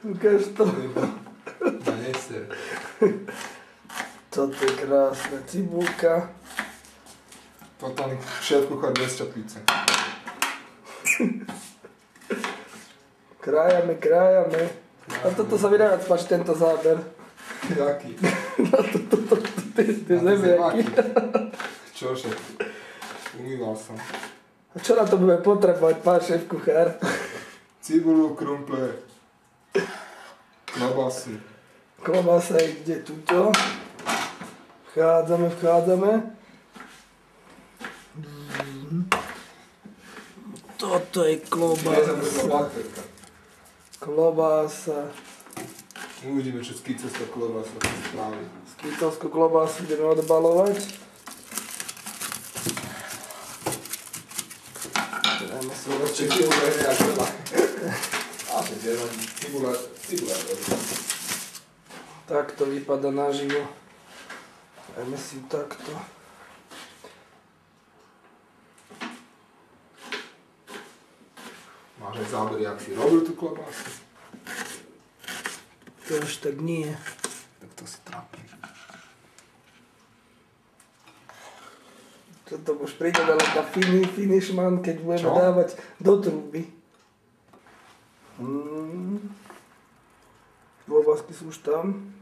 Ukáž to. Na neser. Toto je krásne. Cibulka. Potom šéf-kuchár bez čapice. Krájame. A toto sa mi najviac páči, tento záber. Jaký? Tie zemiaky. Čože? Umýval som. A čo na to budeme potrebovať, pán šéf-kuchár? Cibulu, krumple. Klobasy. Klobasa je kde tuto. Vchádzame. Toto je klobása. Klobása. Uvidíme, čo skicovská klobása spraví. Skicovskú klobásu ideme odbalovať. Dáme si rozčeky. Cibula. Takto vypadá naživo. Dajme si takto. Máš aj záber, jak si robil tú klobásu? To až tak nie. Tak to si trápi. Toto už príde len tá finishman, keď budeme dávať do trúby. Klobásky sú už tam.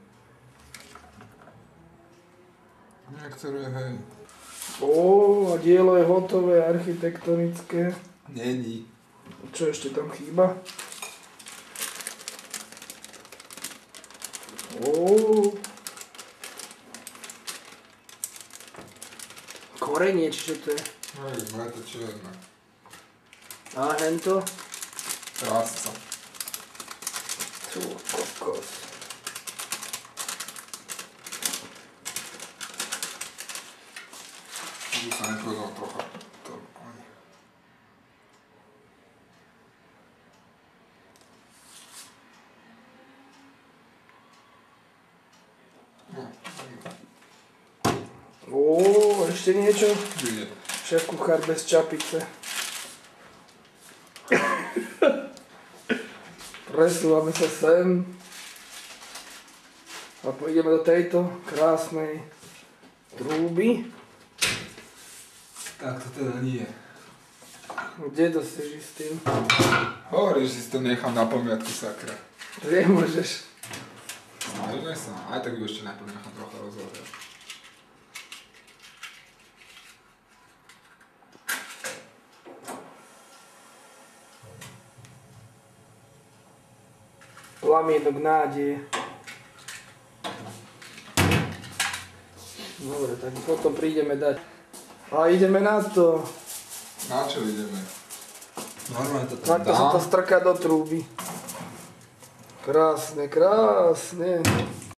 Niektoré, hej. A dielo je hotové, architektonické. Není. Čo ešte tam chýba? Korenie, čiže to je? Hej, to čierne. A hento? Krásca. Tú kokos. Tu sa nepovedal trocha. Ešte niečo? Nie. Šéf-kuchár bez čapice. Presúvame sa sem. A pôjdeme do tejto krásnej trúby. Tak to teda nie. Kde doseží s tým? Hovoríš, že si to nechám na pamiatku, sakra. Nemôžeš. Snažíme sa. Aj tak ju ešte najprv nechám trocha rozhodať. Plamienok nádeje. Dobre, tak potom prídeme dať. A ideme na to. Na čo ideme? Normálne to tam Takto sa to strká do trúby. Krásne.